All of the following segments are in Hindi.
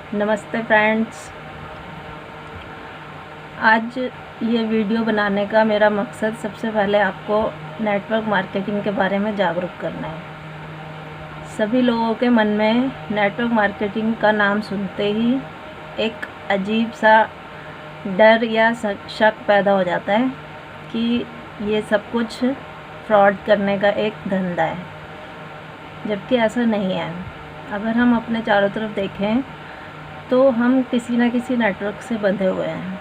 नमस्ते फ्रेंड्स। आज ये वीडियो बनाने का मेरा मकसद सबसे पहले आपको नेटवर्क मार्केटिंग के बारे में जागरूक करना है। सभी लोगों के मन में नेटवर्क मार्केटिंग का नाम सुनते ही एक अजीब सा डर या शक पैदा हो जाता है कि ये सब कुछ फ्रॉड करने का एक धंधा है, जबकि ऐसा नहीं है। अगर हम अपने चारों तरफ देखें तो हम किसी न किसी नेटवर्क से बंधे हुए हैं,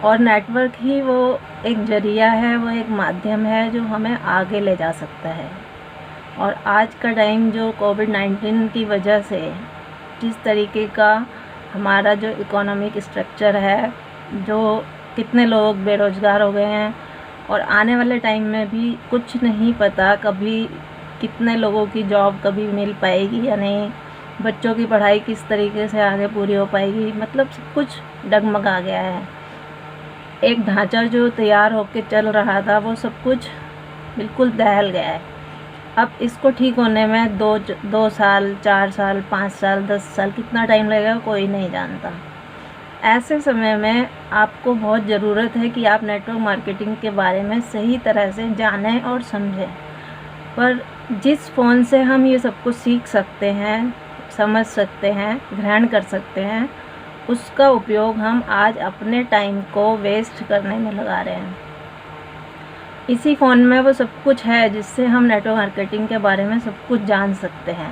और नेटवर्क ही वो एक जरिया है, वो एक माध्यम है जो हमें आगे ले जा सकता है। और आज का टाइम जो कोविड-19 की वजह से जिस तरीके का हमारा जो इकोनॉमिक स्ट्रक्चर है, जो कितने लोग बेरोज़गार हो गए हैं, और आने वाले टाइम में भी कुछ नहीं पता कभी कितने लोगों की जॉब कभी मिल पाएगी या नहीं, बच्चों की पढ़ाई किस तरीके से आगे पूरी हो पाएगी। मतलब सब कुछ डगमगा गया है। एक ढांचा जो तैयार होकर चल रहा था वो सब कुछ बिल्कुल दहल गया है। अब इसको ठीक होने में दो साल, 4 साल, 5 साल, 10 साल कितना टाइम लगेगा कोई नहीं जानता। ऐसे समय में आपको बहुत ज़रूरत है कि आप नेटवर्क मार्केटिंग के बारे में सही तरह से जानें और समझें। पर जिस फ़ोन से हम ये सब कुछ सीख सकते हैं, समझ सकते हैं, ग्रहण कर सकते हैं, उसका उपयोग हम आज अपने टाइम को वेस्ट करने में लगा रहे हैं। इसी फ़ोन में वो सब कुछ है जिससे हम नेटवर्क मार्केटिंग के बारे में सब कुछ जान सकते हैं,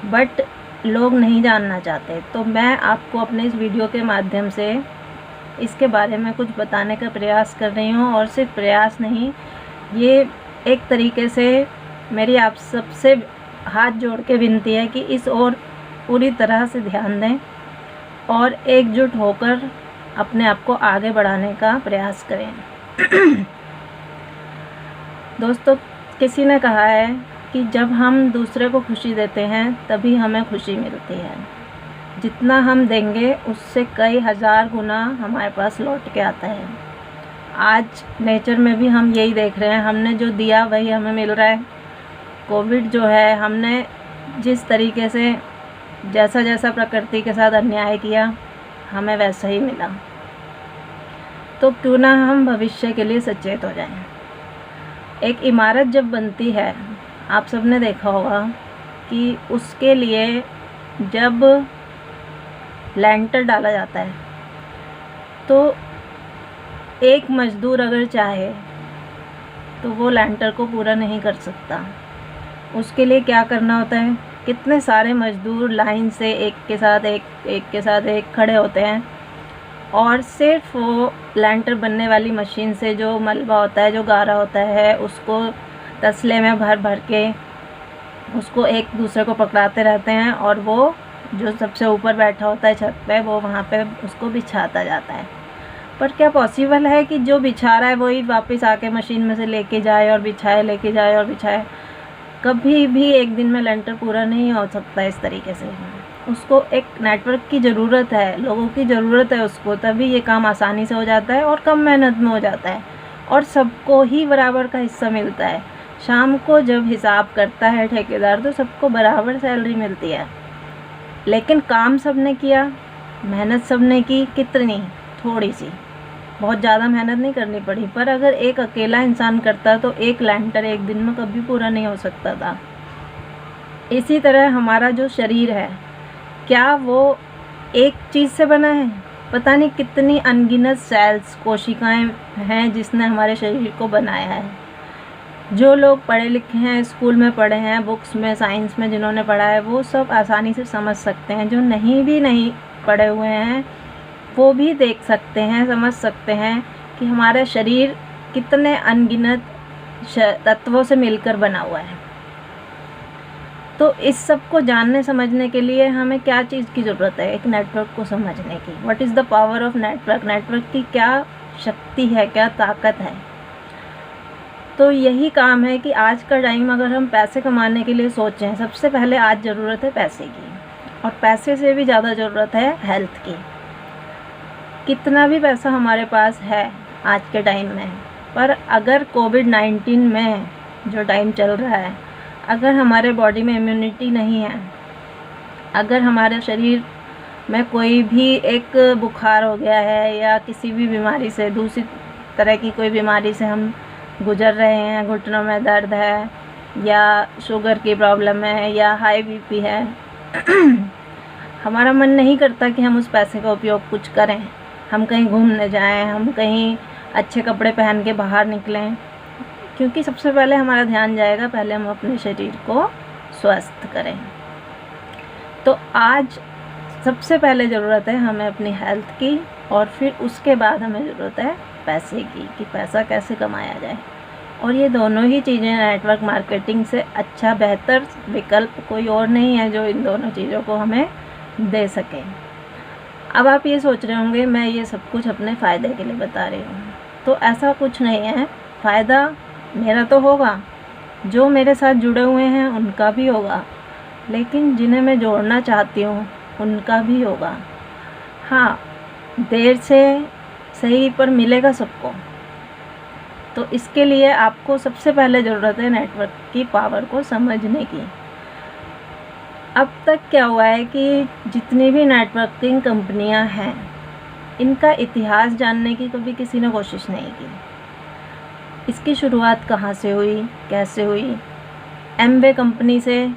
बट लोग नहीं जानना चाहते। तो मैं आपको अपने इस वीडियो के माध्यम से इसके बारे में कुछ बताने का प्रयास कर रही हूँ। और सिर्फ प्रयास नहीं, ये एक तरीके से मेरी आप सबसे हाथ जोड़ के विनती है कि इस ओर पूरी तरह से ध्यान दें और एकजुट होकर अपने आप को आगे बढ़ाने का प्रयास करें। दोस्तों, किसी ने कहा है कि जब हम दूसरे को खुशी देते हैं तभी हमें खुशी मिलती है। जितना हम देंगे उससे कई हज़ार गुना हमारे पास लौट के आता है। आज नेचर में भी हम यही देख रहे हैं, हमने जो दिया वही हमें मिल रहा है। कोविड जो है, हमने जिस तरीके से जैसा जैसा प्रकृति के साथ अन्याय किया, हमें वैसा ही मिला। तो क्यों ना हम भविष्य के लिए सचेत हो जाएं। एक इमारत जब बनती है, आप सबने देखा होगा कि उसके लिए जब लैंटर डाला जाता है तो एक मज़दूर अगर चाहे तो वो लैंटर को पूरा नहीं कर सकता। उसके लिए क्या करना होता है, कितने सारे मज़दूर लाइन से एक के साथ एक खड़े होते हैं, और सिर्फ वो लैंटर बनने वाली मशीन से जो मलबा होता है, जो गारा होता है, उसको तसले में भर भर के उसको एक दूसरे को पकड़ाते रहते हैं, और वो जो सबसे ऊपर बैठा होता है छत पे, वो वहाँ पे उसको बिछाता जाता है। पर क्या पॉसिबल है कि जो बिछा रहा है वही वापस आके मशीन में से लेके जाए और बिछाए, लेके जाए और बिछाए? कभी भी एक दिन में लेंटर पूरा नहीं हो सकता इस तरीके से। उसको एक नेटवर्क की ज़रूरत है, लोगों की ज़रूरत है उसको, तभी ये काम आसानी से हो जाता है और कम मेहनत में हो जाता है, और सबको ही बराबर का हिस्सा मिलता है। शाम को जब हिसाब करता है ठेकेदार तो सबको बराबर सैलरी मिलती है। लेकिन काम सबने किया, मेहनत सबने की, कितनी? थोड़ी सी, बहुत ज़्यादा मेहनत नहीं करनी पड़ी। पर अगर एक अकेला इंसान करता तो एक लैंटर एक दिन में कभी पूरा नहीं हो सकता था। इसी तरह हमारा जो शरीर है, क्या वो एक चीज़ से बना है? पता नहीं कितनी अनगिनत सेल्स, कोशिकाएं हैं जिसने हमारे शरीर को बनाया है। जो लोग पढ़े लिखे हैं, स्कूल में पढ़े हैं, बुक्स में, साइंस में जिन्होंने पढ़ा है, वो सब आसानी से समझ सकते हैं। जो नहीं पढ़े हुए हैं वो भी देख सकते हैं, समझ सकते हैं कि हमारा शरीर कितने अनगिनत तत्वों से मिलकर बना हुआ है। तो इस सब को जानने समझने के लिए हमें क्या चीज़ की ज़रूरत है? एक नेटवर्क को समझने की। What is the power of network? Network की क्या शक्ति है, क्या ताकत है? तो यही काम है कि आज का टाइम अगर हम पैसे कमाने के लिए सोचें, सबसे पहले आज ज़रूरत है पैसे की, और पैसे से भी ज़्यादा ज़रूरत है हेल्थ की। कितना भी पैसा हमारे पास है आज के टाइम में, पर अगर कोविड-19 में जो टाइम चल रहा है, अगर हमारे बॉडी में इम्यूनिटी नहीं है, अगर हमारे शरीर में कोई भी एक बुखार हो गया है या किसी भी बीमारी से, दूसरी तरह की कोई बीमारी से हम गुजर रहे हैं, घुटनों में दर्द है या शुगर की प्रॉब्लम है या हाई बीपी है, हमारा मन नहीं करता कि हम उस पैसे का उपयोग कुछ करें, हम कहीं घूमने जाएं, हम कहीं अच्छे कपड़े पहन के बाहर निकलें, क्योंकि सबसे पहले हमारा ध्यान जाएगा, पहले हम अपने शरीर को स्वस्थ करें। तो आज सबसे पहले ज़रूरत है हमें अपनी हेल्थ की, और फिर उसके बाद हमें ज़रूरत है पैसे की, कि पैसा कैसे कमाया जाए। और ये दोनों ही चीज़ें नेटवर्क मार्केटिंग से अच्छा बेहतर विकल्प कोई और नहीं है जो इन दोनों चीज़ों को हमें दे सके। अब आप ये सोच रहे होंगे मैं ये सब कुछ अपने फ़ायदे के लिए बता रही हूँ, तो ऐसा कुछ नहीं है। फ़ायदा मेरा तो होगा, जो मेरे साथ जुड़े हुए हैं उनका भी होगा, लेकिन जिन्हें मैं जोड़ना चाहती हूँ उनका भी होगा। हाँ, देर से सही पर मिलेगा सबको। तो इसके लिए आपको सबसे पहले ज़रूरत है नेटवर्क की पावर को समझने की। अब तक क्या हुआ है कि जितनी भी नेटवर्किंग कंपनियां हैं, इनका इतिहास जानने की कभी किसी ने कोशिश नहीं की। इसकी शुरुआत कहाँ से हुई, कैसे हुई? एमवे कंपनी से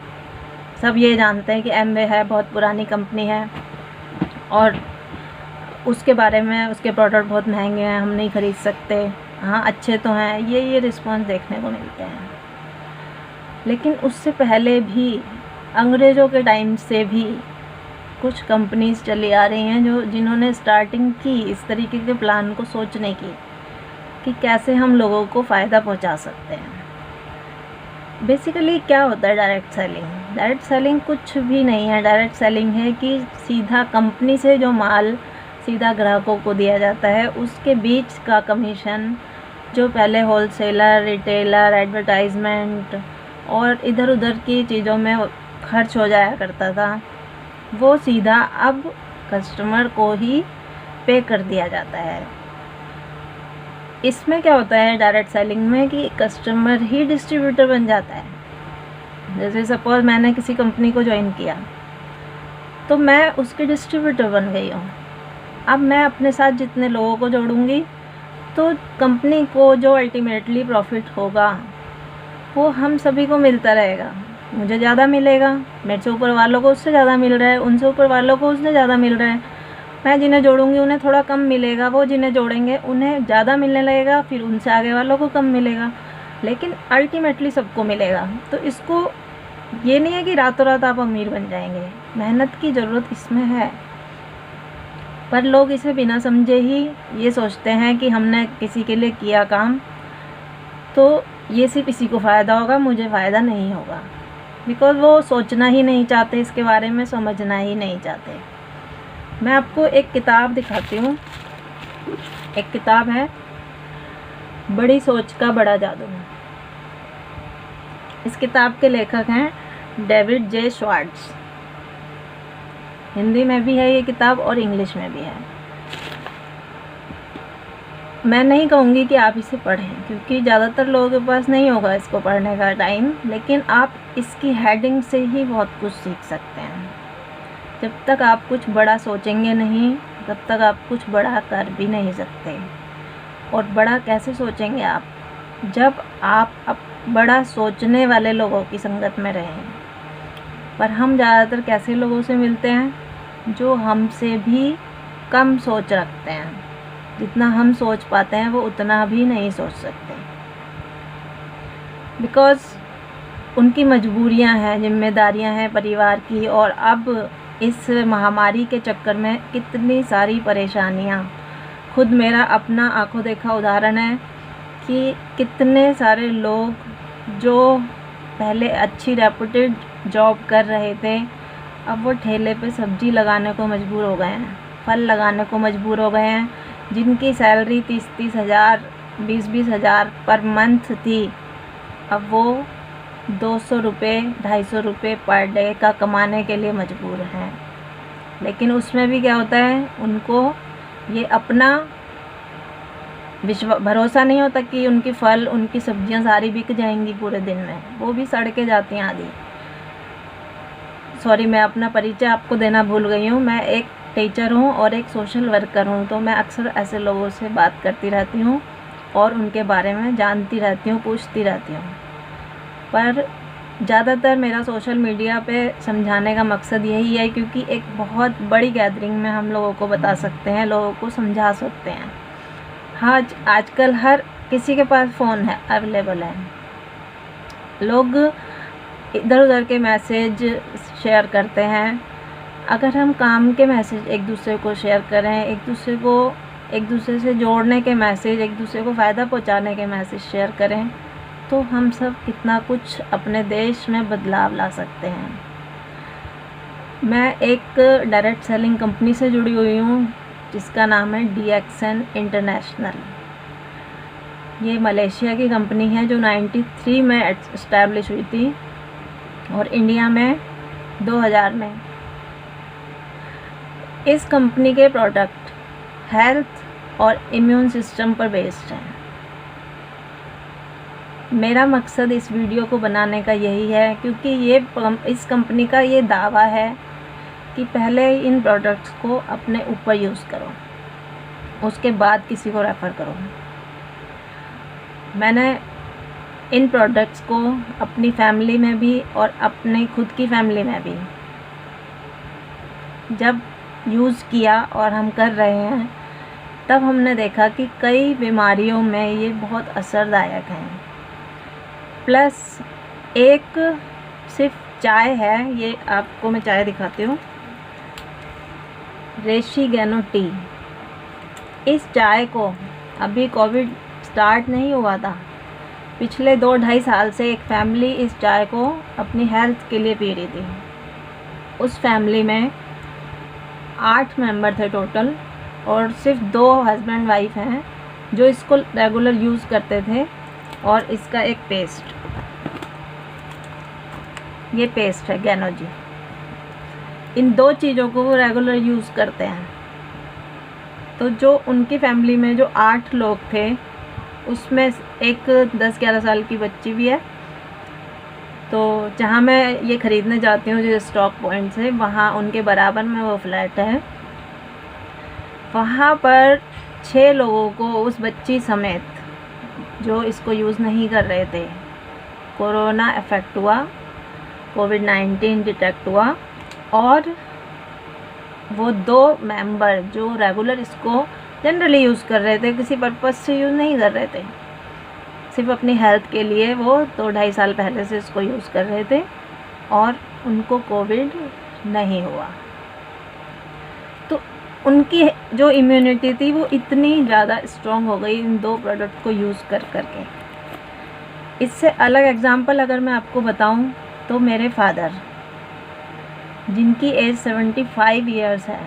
सब ये जानते हैं कि एमवे है, बहुत पुरानी कंपनी है और उसके बारे में, उसके प्रोडक्ट बहुत महंगे हैं, हम नहीं ख़रीद सकते। हाँ, अच्छे तो हैं, ये रिस्पॉन्स देखने को मिलते हैं। लेकिन उससे पहले भी, अंग्रेज़ों के टाइम से भी कुछ कंपनीज़ चली आ रही हैं जिन्होंने स्टार्टिंग की इस तरीके के प्लान को सोचने की कि कैसे हम लोगों को फ़ायदा पहुंचा सकते हैं। बेसिकली क्या होता है डायरेक्ट सेलिंग? डायरेक्ट सेलिंग कुछ भी नहीं है। डायरेक्ट सेलिंग है कि सीधा कंपनी से जो माल सीधा ग्राहकों को दिया जाता है, उसके बीच का कमीशन जो पहले होलसेलर, रिटेलर, एडवर्टाइजमेंट और इधर उधर की चीज़ों में खर्च हो जाया करता था, वो सीधा अब कस्टमर को ही पे कर दिया जाता है। इसमें क्या होता है डायरेक्ट सेलिंग में कि कस्टमर ही डिस्ट्रीब्यूटर बन जाता है। जैसे सपोज मैंने किसी कंपनी को ज्वाइन किया तो मैं उसके डिस्ट्रीब्यूटर बन गई हूँ। अब मैं अपने साथ जितने लोगों को जोड़ूंगी तो कंपनी को जो अल्टीमेटली प्रॉफिट होगा वो हम सभी को मिलता रहेगा। मुझे ज़्यादा मिलेगा, मेरे से ऊपर वालों को उससे ज़्यादा मिल रहा है, उनसे ऊपर वालों को उससे ज़्यादा मिल रहा है। मैं जिन्हें जोड़ूंगी उन्हें थोड़ा कम मिलेगा, वो जिन्हें जोड़ेंगे उन्हें ज़्यादा मिलने लगेगा, फिर उनसे आगे वालों को कम मिलेगा, लेकिन अल्टीमेटली सबको मिलेगा। तो इसको ये नहीं है कि रातों रात आप अमीर बन जाएंगे, मेहनत की ज़रूरत इसमें है। पर लोग इसे बिना समझे ही ये सोचते हैं कि हमने किसी के लिए किया काम तो ये सिर्फ इसी को फ़ायदा होगा, मुझे फ़ायदा नहीं होगा। बिकॉज़ वो सोचना ही नहीं चाहते, इसके बारे में समझना ही नहीं चाहते। मैं आपको एक किताब दिखाती हूँ। एक किताब है बड़ी सोच का बड़ा जादू। इस किताब के लेखक हैं डेविड जे श्वार्ट्ज़। हिंदी में भी है ये किताब और इंग्लिश में भी है। मैं नहीं कहूँगी कि आप इसे पढ़ें क्योंकि ज़्यादातर लोगों के पास नहीं होगा इसको पढ़ने का टाइम, लेकिन आप इसकी हेडिंग से ही बहुत कुछ सीख सकते हैं। जब तक आप कुछ बड़ा सोचेंगे नहीं तब तक आप कुछ बड़ा कर भी नहीं सकते। और बड़ा कैसे सोचेंगे आप? जब आप बड़ा सोचने वाले लोगों की संगत में रहें। पर हम ज़्यादातर कैसे लोगों से मिलते हैं? जो हमसे भी कम सोच रखते हैं। जितना हम सोच पाते हैं वो उतना भी नहीं सोच सकते, बिकॉज़ उनकी मजबूरियां हैं, जिम्मेदारियां हैं परिवार की। और अब इस महामारी के चक्कर में कितनी सारी परेशानियां, खुद मेरा अपना आंखों देखा उदाहरण है कि कितने सारे लोग जो पहले अच्छी रेपुटेड जॉब कर रहे थे, अब वो ठेले पे सब्जी लगाने को मजबूर हो गए हैं, फल लगाने को मजबूर हो गए हैं। जिनकी सैलरी 30-30 हज़ार, 20-20 हज़ार पर मंथ थी, अब वो 200 रुपये, 250 रुपये पर डे का कमाने के लिए मजबूर हैं। लेकिन उसमें भी क्या होता है, उनको ये अपना भरोसा नहीं होता कि उनकी फल, उनकी सब्जियां सारी बिक जाएंगी पूरे दिन में, वो भी सड़ के जाती हैं आधी। सॉरी, मैं अपना परिचय आपको देना भूल गई हूँ। मैं एक टीचर हूँ और एक सोशल वर्कर हूँ, तो मैं अक्सर ऐसे लोगों से बात करती रहती हूँ और उनके बारे में जानती रहती हूँ, पूछती रहती हूँ। पर ज़्यादातर मेरा सोशल मीडिया पे समझाने का मकसद यही है, क्योंकि एक बहुत बड़ी गैदरिंग में हम लोगों को बता सकते हैं, लोगों को समझा सकते हैं। हाँ, आजकल हर किसी के पास फ़ोन है, अवेलेबल है। लोग इधर उधर के मैसेज शेयर करते हैं। अगर हम काम के मैसेज एक दूसरे को शेयर करें, एक दूसरे से जोड़ने के मैसेज, एक दूसरे को फ़ायदा पहुंचाने के मैसेज शेयर करें, तो हम सब कितना कुछ अपने देश में बदलाव ला सकते हैं। मैं एक डायरेक्ट सेलिंग कंपनी से जुड़ी हुई हूँ जिसका नाम है DXN इंटरनेशनल। ये मलेशिया की कंपनी है जो 93 में एस्टैब्लिश हुई थी और इंडिया में 2000 में। इस कंपनी के प्रोडक्ट हेल्थ और इम्यून सिस्टम पर बेस्ड हैं। मेरा मकसद इस वीडियो को बनाने का यही है, क्योंकि इस कंपनी का ये दावा है कि पहले इन प्रोडक्ट्स को अपने ऊपर यूज़ करो, उसके बाद किसी को रेफ़र करो। मैंने इन प्रोडक्ट्स को अपनी फैमिली में भी और अपने खुद की फैमिली में भी जब यूज़ किया और हम कर रहे हैं, तब हमने देखा कि कई बीमारियों में ये बहुत असरदायक हैं। प्लस एक सिर्फ चाय है, ये आपको मैं चाय दिखाती हूँ, रेशिगेनो टी। इस चाय को अभी कोविड स्टार्ट नहीं हुआ था, पिछले 2-2.5 साल से एक फैमिली इस चाय को अपनी हेल्थ के लिए पी रही थी। उस फैमिली में 8 मेंबर थे टोटल और सिर्फ 2 हस्बैंड वाइफ हैं जो इसको रेगुलर यूज़ करते थे। और इसका एक पेस्ट, ये पेस्ट है गेनो जी। इन 2 चीज़ों को वो रेगुलर यूज़ करते हैं। तो जो उनकी फैमिली में जो 8 लोग थे, उसमें एक 10-11 साल की बच्ची भी है। तो जहाँ मैं ये ख़रीदने जाती हूँ, जो स्टॉक पॉइंट से, वहाँ उनके बराबर में वो फ्लैट है। वहाँ पर 6 लोगों को, उस बच्ची समेत, जो इसको यूज़ नहीं कर रहे थे, कोरोना इफ़ेक्ट हुआ, कोविड-19 डिटेक्ट हुआ। और वो 2 मेंबर जो रेगुलर इसको जनरली यूज़ कर रहे थे, किसी पर्पज़ से यूज़ नहीं कर रहे थे, सिर्फ अपनी हेल्थ के लिए, वो 2-2.5 साल पहले से इसको यूज़ कर रहे थे और उनको कोविड नहीं हुआ। तो उनकी जो इम्यूनिटी थी वो इतनी ज़्यादा स्ट्रॉन्ग हो गई इन 2 प्रोडक्ट को यूज़ कर के। इससे अलग एग्ज़ाम्पल अगर मैं आपको बताऊं, तो मेरे फादर, जिनकी एज 75 ईयर्स है,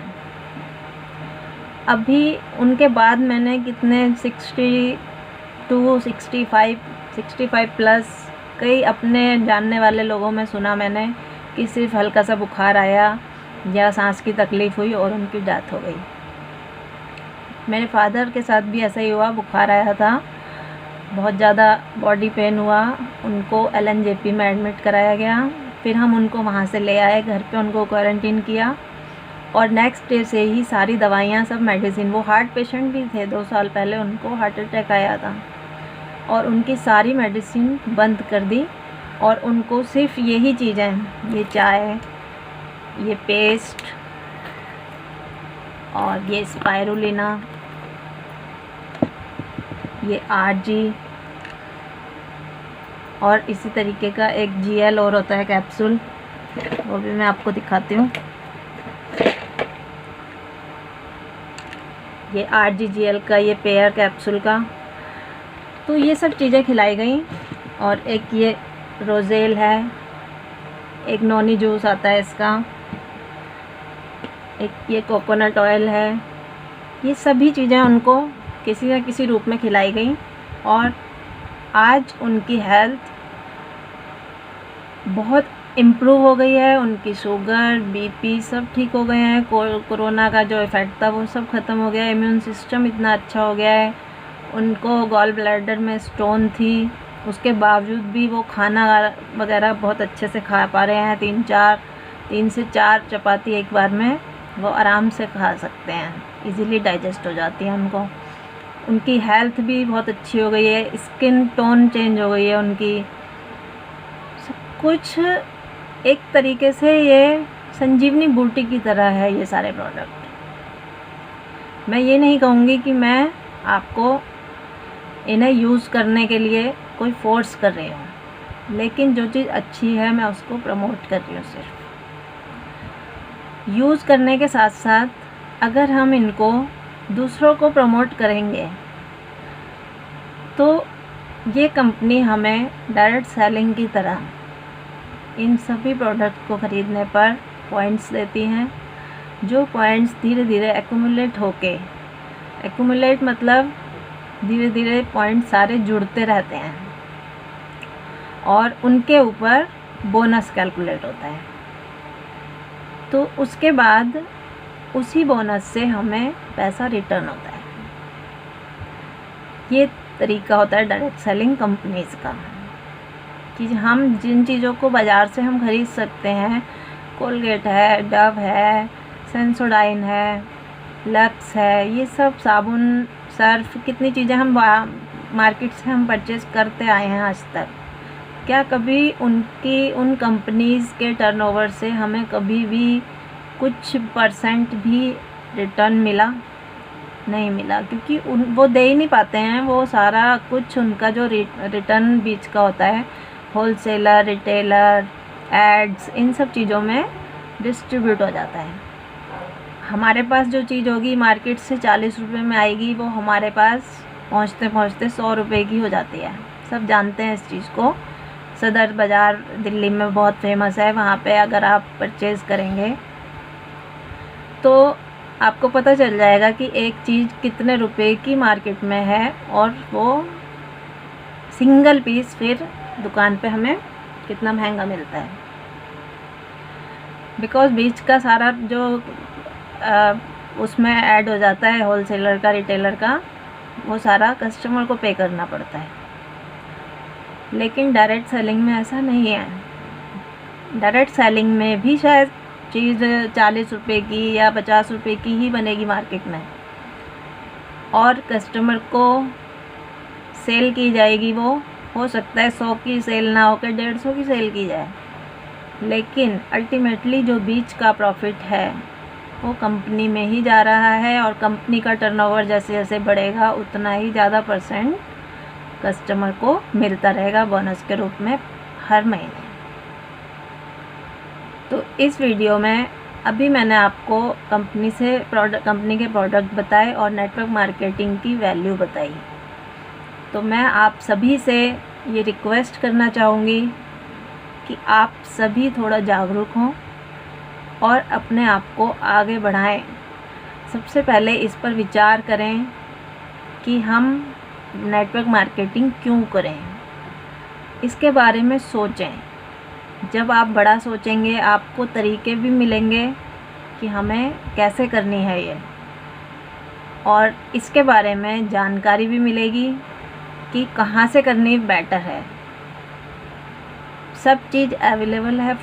अभी उनके बाद मैंने कितने 62, 65 प्लस कई अपने जानने वाले लोगों में सुना मैंने कि सिर्फ हल्का सा बुखार आया या सांस की तकलीफ़ हुई और उनकी डेथ हो गई। मेरे फादर के साथ भी ऐसा ही हुआ, बुखार आया था, बहुत ज़्यादा बॉडी पेन हुआ, उनको LNJP में एडमिट कराया गया। फिर हम उनको वहाँ से ले आए घर पे, उनको क्वारंटीन किया और नेक्स्ट डे से ही सारी दवाइयाँ, सब मेडिसिन, वो हार्ट पेशेंट भी थे, 2 साल पहले उनको हार्ट अटैक आया था, और उनकी सारी मेडिसिन बंद कर दी और उनको सिर्फ यही चीज़ें, ये चाय, ये पेस्ट और ये स्पाइरुलिना, ये RG और इसी तरीके का एक GL और होता है कैप्सूल, वो भी मैं आपको दिखाती हूँ। ये RG GL का ये पेयर कैप्सूल का, तो ये सब चीज़ें खिलाई गई। और एक ये रोज़ेल है, एक नोनी जूस आता है इसका, एक ये कोकोनट ऑयल है। ये सभी चीज़ें उनको किसी न किसी रूप में खिलाई गई और आज उनकी हेल्थ बहुत इम्प्रूव हो गई है। उनकी शुगर, BP सब ठीक हो गए हैं। कोरोना का जो इफ़ेक्ट था वो सब ख़त्म हो गया है। इम्यून सिस्टम इतना अच्छा हो गया है। उनको गॉल ब्लैडर में स्टोन थी, उसके बावजूद भी वो खाना वगैरह बहुत अच्छे से खा पा रहे हैं। 3-4 3 से 4 चपाती एक बार में वो आराम से खा सकते हैं, इजीली डाइजेस्ट हो जाती है उनको। उनकी हेल्थ भी बहुत अच्छी हो गई है, स्किन टोन चेंज हो गई है उनकी, सब कुछ एक तरीके से ये संजीवनी बूटी की तरह है ये सारे प्रोडक्ट। मैं ये नहीं कहूँगी कि मैं आपको इन्हें यूज़ करने के लिए कोई फ़ोर्स कर रही हूँ, लेकिन जो चीज़ अच्छी है मैं उसको प्रमोट कर रही हूँ सिर्फ। यूज़ करने के साथ साथ अगर हम इनको दूसरों को प्रमोट करेंगे तो ये कंपनी हमें डायरेक्ट सेलिंग की तरह इन सभी प्रोडक्ट को ख़रीदने पर पॉइंट्स देती हैं, जो पॉइंट्स धीरे धीरे एक्यूमुलेट होके, एक्यूमुलेट मतलब धीरे धीरे पॉइंट सारे जुड़ते रहते हैं और उनके ऊपर बोनस कैलकुलेट होता है। तो उसके बाद उसी बोनस से हमें पैसा रिटर्न होता है। ये तरीका होता है डायरेक्ट सेलिंग कंपनीज़ का, कि हम जिन चीज़ों को बाज़ार से हम ख़रीद सकते हैं, कोलगेट है, डव है, सेंसोडाइन है, लक्स है, ये सब साबुन, सर्फ, कितनी चीज़ें हम मार्केट से हम परचेज़ करते आए हैं आज तक। क्या कभी उन कंपनीज़ के टर्नओवर से हमें कभी भी कुछ परसेंट भी रिटर्न मिला? नहीं मिला, क्योंकि वो दे ही नहीं पाते हैं। वो सारा कुछ उनका जो रिटर्न बीच का होता है, होलसेलर, रिटेलर, एड्स, इन सब चीज़ों में डिस्ट्रीब्यूट हो जाता है। हमारे पास जो चीज़ होगी मार्केट से 40 रुपये में आएगी, वो हमारे पास पहुँचते पहुँचते 100 रुपये की हो जाती है। सब जानते हैं इस चीज़ को। सदर बाज़ार दिल्ली में बहुत फेमस है, वहाँ पे अगर आप परचेज़ करेंगे तो आपको पता चल जाएगा कि एक चीज़ कितने रुपए की मार्केट में है और वो सिंगल पीस फिर दुकान पे हमें कितना महंगा मिलता है। बिकॉज़ बीच का सारा जो उसमें ऐड हो जाता है, होलसेलर का, रिटेलर का, वो सारा कस्टमर को पे करना पड़ता है। लेकिन डायरेक्ट सेलिंग में ऐसा नहीं है। डायरेक्ट सेलिंग में भी शायद चीज़ 40 रुपये की या 50 रुपये की ही बनेगी मार्केट में, और कस्टमर को सेल की जाएगी, वो हो सकता है 100 की सेल ना होकर 150 की सेल की जाए, लेकिन अल्टीमेटली जो बीच का प्रॉफिट है वो कंपनी में ही जा रहा है, और कंपनी का टर्नओवर जैसे जैसे बढ़ेगा उतना ही ज़्यादा परसेंट कस्टमर को मिलता रहेगा बोनस के रूप में हर महीने। तो इस वीडियो में अभी मैंने आपको कंपनी के प्रोडक्ट बताए और नेटवर्क मार्केटिंग की वैल्यू बताई। तो मैं आप सभी से ये रिक्वेस्ट करना चाहूँगी कि आप सभी थोड़ा जागरूक हों और अपने आप को आगे बढ़ाएं। सबसे पहले इस पर विचार करें कि हम नेटवर्क मार्केटिंग क्यों करें, इसके बारे में सोचें। जब आप बड़ा सोचेंगे आपको तरीके भी मिलेंगे कि हमें कैसे करनी है ये, और इसके बारे में जानकारी भी मिलेगी कि कहाँ से करनी बेटर है। सब चीज़ अवेलेबल है।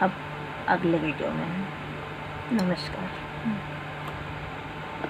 अब अगले वीडियो में। नमस्कार।